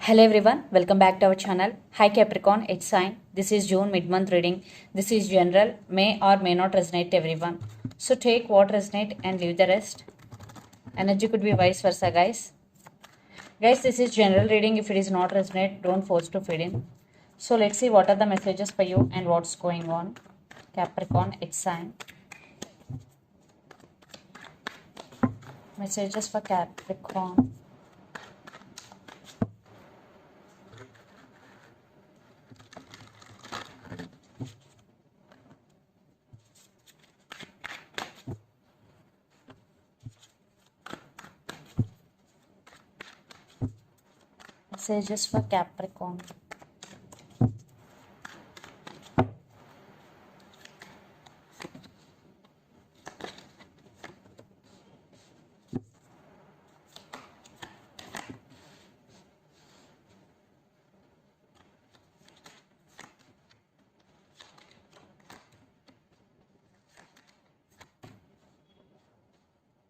Hello everyone, welcome back to our channel. Hi Capricorn, it's sign. This is June mid-month reading. This is general, may or may not resonate to everyone. So take what resonate and leave the rest. Energy could be vice versa, guys. Guys, this is general reading. If it is not resonate, don't force to feed in. So let's see what are the messages for you and what's going on. Capricorn, it's sign. Messages for Capricorn. Messages for Capricorn.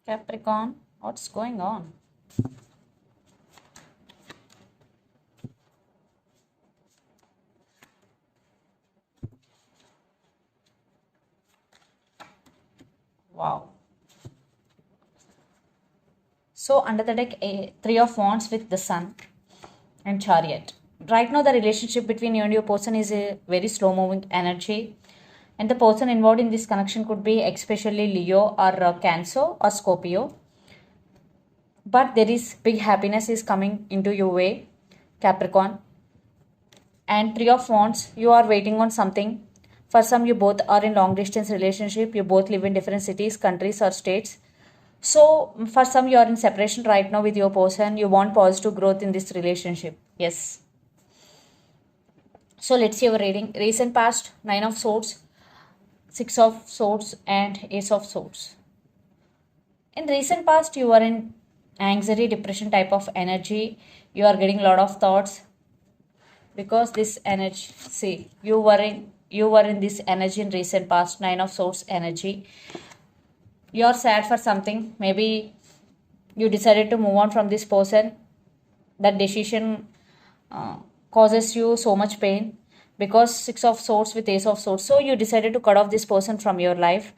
Capricorn, what's going on? Wow. So under the deck, a three of wands with the sun and chariot. Right now, the relationship between you and your person is a very slow moving energy. And the person involved in this connection could be especially Leo or Cancer or Scorpio. But there is big happiness is coming into your way, Capricorn. And three of wands, you are waiting on something. For some, you both are in long distance relationship. You both live in different cities, countries or states. So for some, you are in separation right now with your person. You want positive growth in this relationship. Yes. So let's see our reading. Recent past, 9 of swords, 6 of swords and ace of swords. In recent past, you are in anxiety, depression type of energy. You are getting a lot of thoughts because this energy, see, you were in this energy in recent past, 9 of swords energy. You are sad for something. Maybe you decided to move on from this person. That decision causes you so much pain because 6 of swords with ace of swords. So you decided to cut off this person from your life.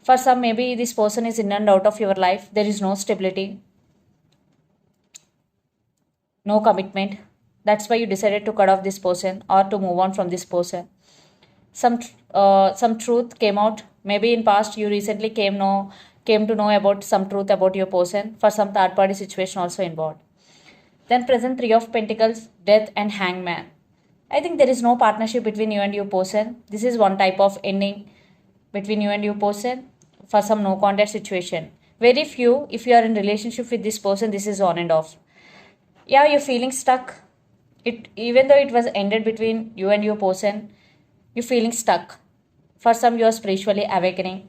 For some, maybe this person is in and out of your life. There is no stability, no commitment. That's why you decided to cut off this person or to move on from this person. Some truth came out. Maybe in past you recently came to know about some truth about your person. For some third party situation also involved. Then present three of pentacles, death and hangman. I think there is no partnership between you and your person. This is one type of ending between you and your person. For some no contact situation. Very few, if you are in relationship with this person, this is on and off. Yeah, you're feeling stuck. Even though it was ended between you and your person, you're feeling stuck. For some, you are spiritually awakening.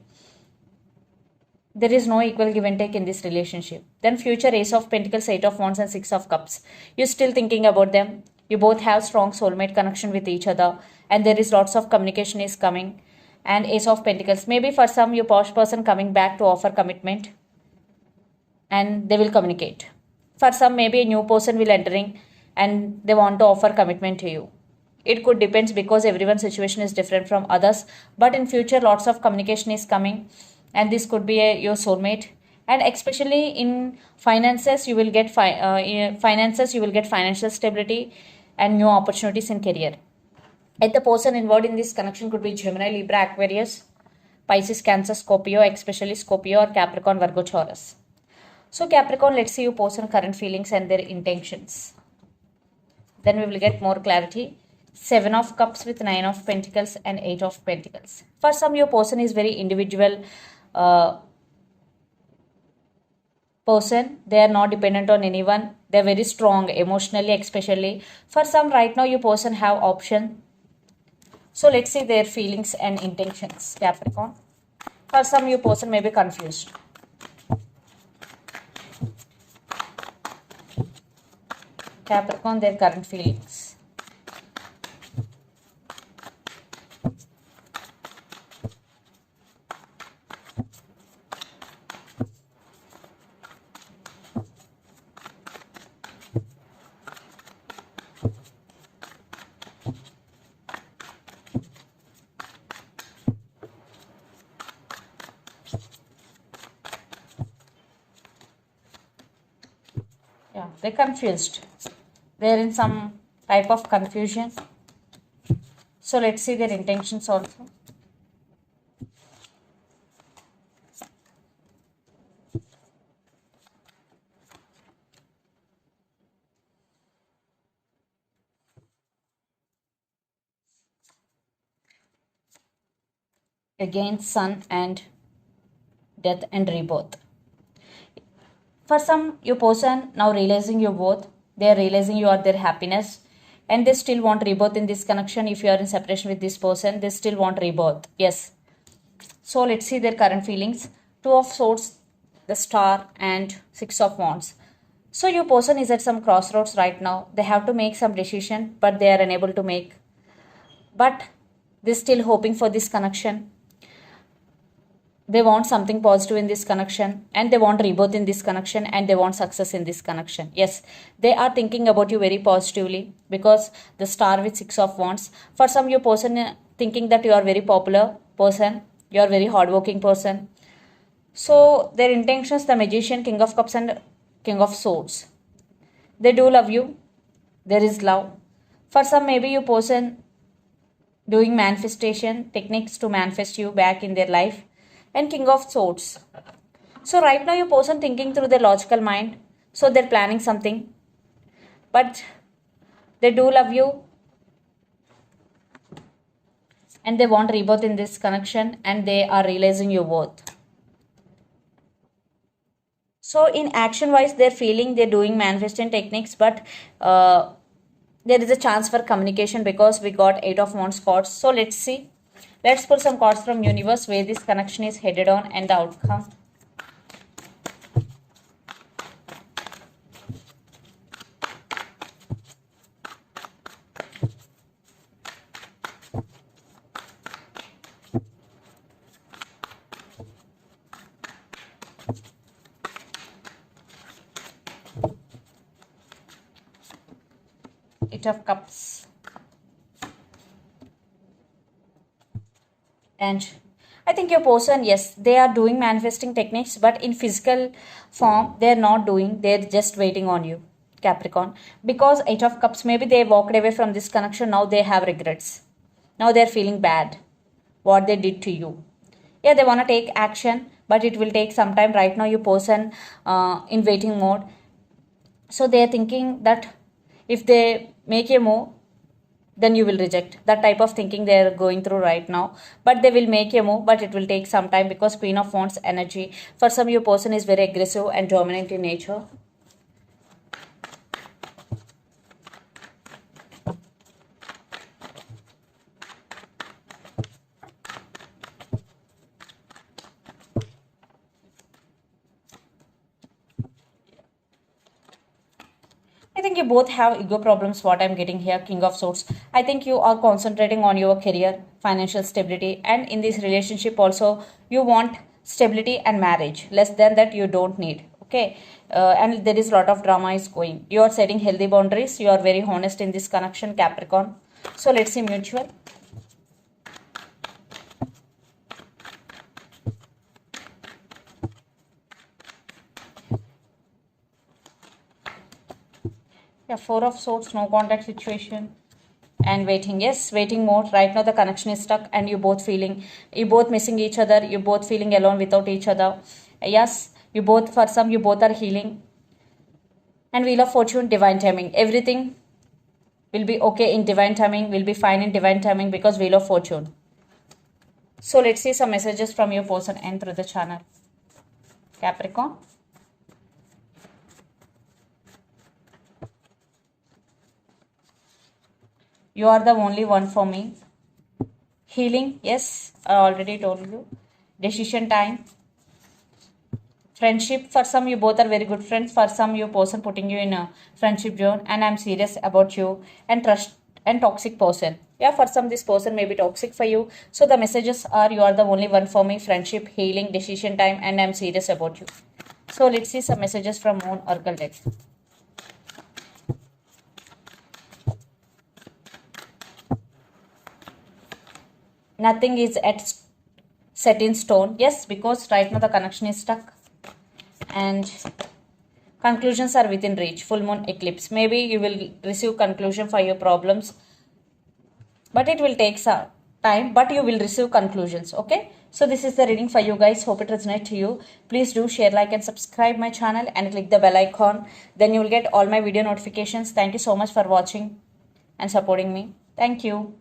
There is no equal give and take in this relationship. Then future ace of pentacles, 8 of wands and 6 of cups. You're still thinking about them. You both have strong soulmate connection with each other and there is lots of communication is coming. And ace of pentacles. Maybe for some, your posh person coming back to offer commitment and they will communicate. For some, maybe a new person will entering and they want to offer commitment to you. It could depends because everyone's situation is different from others. But in future, lots of communication is coming and this could be your soulmate. And especially in finances, you will get finances. You will get financial stability and new opportunities in career. And the person involved in this connection could be Gemini, Libra, Aquarius, Pisces, Cancer, Scorpio, especially Scorpio or Capricorn, Virgo, Taurus. So Capricorn, let's see your person current feelings and their intentions. Then we will get more clarity. 7 of cups with 9 of pentacles and 8 of pentacles. For some, your person is very individual person. They are not dependent on anyone. They are very strong emotionally, especially. For some, right now, your person have option. So let's see their feelings and intentions, Capricorn. For some, your person may be confused. Capricorn, their current feelings. Yeah, they're confused. They're in some type of confusion. So let's see their intentions also. Again, sun and death and rebirth. For some, your person now realizing your worth, they are realizing you are their happiness, and they still want rebirth in this connection. If you are in separation with this person, they still want rebirth. Yes. So let's see their current feelings. Two of Swords, the Star, and Six of Wands. So your person is at some crossroads right now. They have to make some decision, but they are unable to make. But they're still hoping for this connection. They want something positive in this connection, and they want rebirth in this connection, and they want success in this connection. Yes, they are thinking about you very positively, because the Star with Six of Wands. For some, your person thinking that you are very popular person, you are very hardworking person. So their intentions, the Magician, King of Cups, and King of Swords. They do love you. There is love. For some, maybe your person doing manifestation techniques to manifest you back in their life, and King of Swords. So right now your person thinking through their logical mind, so they're planning something, but they do love you, and they want rebirth in this connection, and they are realizing your worth. So in action wise, they're feeling they're doing manifesting techniques, but there is a chance for communication, because we got Eight of Wands cards. So let's see. Let's pull some cards from universe where this connection is headed on and the outcome. Eight of Cups. And I think your person, yes, they are doing manifesting techniques, but in physical form, they're not doing, they're just waiting on you, Capricorn. Because Eight of Cups, maybe they walked away from this connection, now they have regrets. Now they're feeling bad, what they did to you. Yeah, they want to take action, but it will take some time. Right now, your person in waiting mode. So they're thinking that if they make a move, then you will reject. That type of thinking they are going through right now, but they will make a move, but it will take some time, because Queen of Wands energy. For some, your person is very aggressive and dominant in nature. I think you both have ego problems, what I'm getting here, King of Swords. I think you are concentrating on your career, financial stability, and in this relationship also, you want stability and marriage. Less than that, you don't need. Okay. And there is a lot of drama is going. You are setting healthy boundaries. You are very honest in this connection, Capricorn. So let's see mutual. Yeah, Four of Swords, no contact situation. And waiting, yes, waiting mode. Right now the connection is stuck, and you both feeling, you both missing each other, you both feeling alone without each other. Yes, you both, for some, you both are healing. And Wheel of Fortune, divine timing. Everything will be okay in divine timing, will be fine in divine timing, because Wheel of Fortune. So let's see some messages from your person and through the channel, Capricorn. You are the only one for me. Healing, yes, I already told you. Decision time. Friendship, for some, you both are very good friends. For some, your person putting you in a friendship zone, and I'm serious about you. And trust and toxic person. Yeah, for some, this person may be toxic for you. So the messages are, you are the only one for me. Friendship, healing, decision time, and I'm serious about you. So let's see some messages from Moon Oracle deck. Nothing is at set in stone. Yes, because right now the connection is stuck. And Conclusions are within reach. Full moon eclipse. Maybe you will receive conclusion for your problems, but it will take some time, but you will receive conclusions. Okay, so this is the reading for you guys. Hope it resonates to you. Please do share, like, and subscribe my channel and click the bell icon. Then you will get all my video notifications. Thank you so much for watching and supporting me. Thank you.